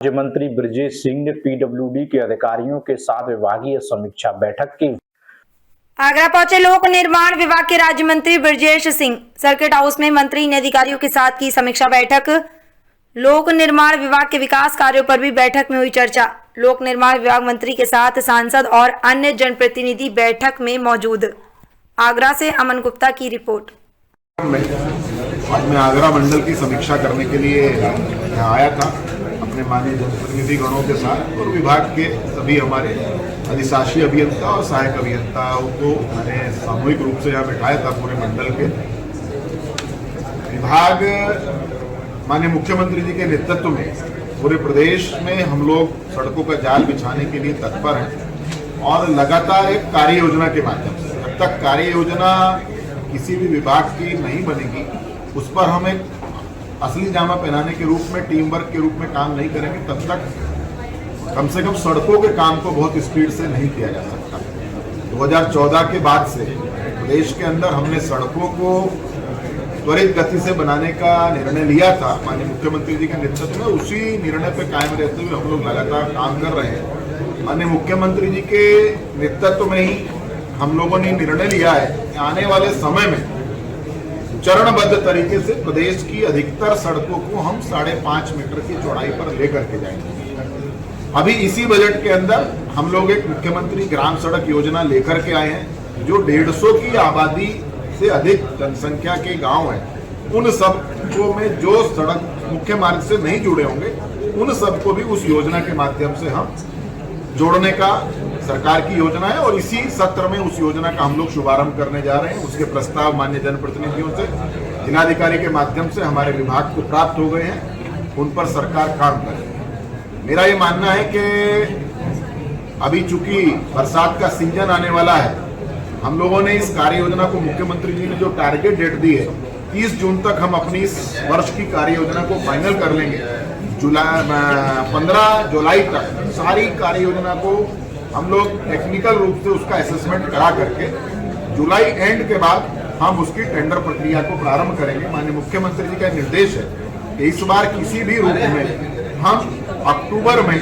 राज्य मंत्री ब्रजेश सिंह ने पीडब्ल्यूडी के अधिकारियों के साथ विभागीय समीक्षा बैठक की। आगरा पहुंचे लोक निर्माण विभाग के राज्य मंत्री ब्रजेश सिंह। सर्किट हाउस में मंत्री ने अधिकारियों के साथ की समीक्षा बैठक। लोक निर्माण विभाग के विकास कार्यों पर भी बैठक में हुई चर्चा। लोक निर्माण विभाग मंत्री के साथ सांसद और अन्य जनप्रतिनिधि बैठक में मौजूद। आगरा से अमन गुप्ता की रिपोर्ट। आज मैं आगरा मंडल की समीक्षा करने के लिए यहाँ आया था अपने माननीय जनप्रतिनिधि गणों के साथ, और विभाग के सभी हमारे अधिशासी अभियंता और सहायक अभियंताओं को मैंने सामूहिक रूप से यहाँ बैठाया था। पूरे मंडल के विभाग माननीय मुख्यमंत्री जी के नेतृत्व में पूरे प्रदेश में हम लोग सड़कों का जाल बिछाने के लिए तत्पर हैं, और लगातार एक कार्य योजना के माध्यम से, जब तक कार्य योजना किसी भी विभाग की नहीं बनेगी उस पर हम एक असली जामा पहनाने के रूप में, टीम वर्क के रूप में काम नहीं करेंगे, तब तक कम से कम सड़कों के काम को बहुत स्पीड से नहीं किया जा सकता। 2014 के बाद से प्रदेश के अंदर हमने सड़कों को त्वरित गति से बनाने का निर्णय लिया था माननीय मुख्यमंत्री जी के नेतृत्व में। उसी निर्णय पर कायम रहते हुए हम लोग लगातार काम कर रहे हैं। माननीय मुख्यमंत्री जी के नेतृत्व में ही हम लोगों ने निर्णय लिया है कि आने वाले समय में चरणबद्ध तरीके से प्रदेश की अधिकतर सड़कों को हम 5.5 मीटर की चौड़ाई पर लेकर के जाएंगे। अभी इसी बजट के अंदर हम लोग एक मुख्यमंत्री ग्राम सड़क योजना लेकर के आए हैं, जो 150 की आबादी से अधिक जनसंख्या के गांव हैं, उन सबको में जो सड़क मुख्य मार्ग से नहीं जुड़े होंगे उन सबको भी उस योजना के माध्यम से हम जोड़ने का सरकार की योजना है। और इसी सत्र में उस योजना का हम लोग शुभारंभ करने जा रहे हैं। उसके प्रस्ताव माननीय जनप्रतिनिधियों से, जिलाधिकारी के माध्यम से हमारे विभाग को प्राप्त हो गए हैं, उन पर सरकार काम करे। मेरा ये मानना है कि अभी चूंकि बरसात का सीजन आने वाला है, हम लोगों ने इस कार्य योजना को, मुख्यमंत्री जी ने जो टारगेट डेट दी है 30 जून तक हम अपनी इस वर्ष की कार्य योजना को फाइनल कर लेंगे। 15 जुलाई तक सारी कार्य योजना को हम लोग टेक्निकल रूप से उसका असेसमेंट करा करके जुलाई एंड के बाद हम उसकी टेंडर प्रक्रिया को प्रारंभ करेंगे। माननीय मुख्यमंत्री जी का निर्देश है कि इस बार किसी भी रूप में हम अक्टूबर में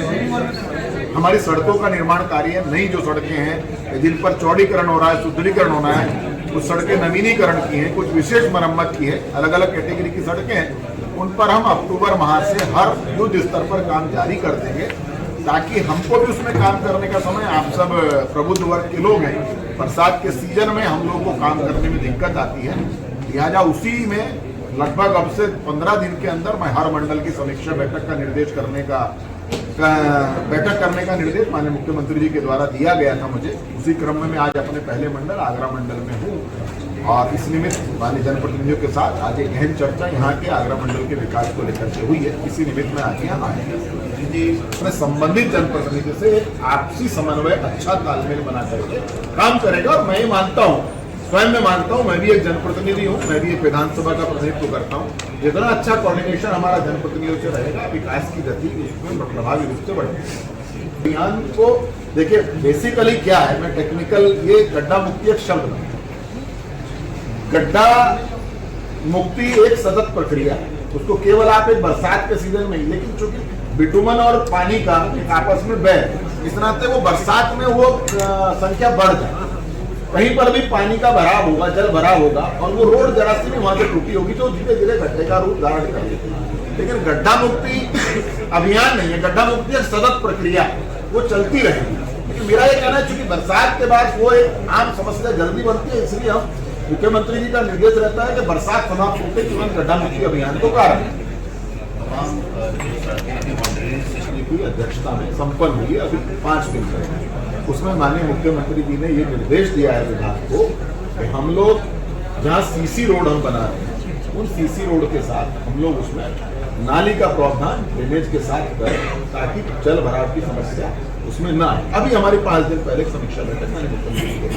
हमारी सड़कों का निर्माण कार्य, नई जो सड़कें हैं जिन पर चौड़ीकरण हो रहा है, सुदृढ़ीकरण होना है, कुछ सड़कें नवीनीकरण की हैं, कुछ विशेष मरम्मत की है, अलग अलग कैटेगरी की सड़कें हैं, उन पर हम अक्टूबर माह से हर युद्ध स्तर पर काम जारी कर देंगे, ताकि हमको भी उसमें काम करने का समय, आप सब प्रबुद्ध वर्ग के लोग हैं, बरसात के सीजन में हम लोग को काम करने में दिक्कत आती है। लिहाजा उसी में लगभग अब से 15 दिन के अंदर मैं हर मंडल की समीक्षा बैठक करने का निर्देश माननीय मुख्यमंत्री जी के द्वारा दिया गया था मुझे। उसी क्रम में मैं आज अपने पहले मंडल आगरा मंडल में हूँ, और इस निमित्त माननीय जनप्रतिनिधियों के साथ आज एक गहन चर्चा यहाँ के आगरा मंडल के विकास को लेकर के हुई है। इसी निमित्त में आज यहाँ आए अपने संबंधित जनप्रतिनिधि से आपसी समन्वय, अच्छा तालमेल बना करके काम करेगा। और मैं मानता हूँ, स्वयं मैं मानता हूँ, मैं भी एक जनप्रतिनिधि हूँ, मैं भी एक विधानसभा का प्रतिनिधित्व करता हूँ। जितना अच्छा कोऑर्डिनेशन हमारा जनप्रतिनिधियों से रहेगा, विकास की गति उसमें प्रभावी रूप से बढ़ेगी। अभियान को देखिए, बेसिकली क्या है, मैं टेक्निकल, ये गड्ढा मुक्ति एक शब्द है। गड्ढा मुक्ति एक सतत प्रक्रिया है, उसको केवल आप एक बरसात के सीजन में ही, लेकिन चूंकि बिटुमन और पानी का आपस में बह, इस नाते वो बरसात में वो संख्या बढ़ जाए, कहीं पर भी पानी का भराव होगा, जल भराव होगा, और वो रोड जरा सी भी वहां से टूटी होगी तो धीरे धीरे गड्ढे का रूप धारण कर लेती है। लेकिन गड्ढा मुक्ति अभियान नहीं है, गड्ढा मुक्ति एक सतत प्रक्रिया है, वो चलती रहेगी। लेकिन मेरा ये कहना है, चूंकि बरसात के बाद वो एक आम समस्या जल्दी बनती है, इसलिए हम मुख्यमंत्री जी का निर्देश रहता है कि बरसात समाप्त होते तुरंत गड्ढा मुक्ति अभियान को प्रारंभ। की अध्यक्षता में संपन्न हुई अभी 5 दिन पहले, उसमें माननीय मुख्यमंत्री जी ने ये निर्देश दिया है विभाग को कि हम लोग जहाँ सीसी रोड हम बना रहे हैं, उन सीसी रोड के साथ हम लोग उसमें नाली का प्रावधान ड्रेनेज के साथ करें, ताकि जल भराव की समस्या उसमें ना आए। अभी हमारी 5 दिन पहले समीक्षा बैठक माननीय मुख्यमंत्री जी के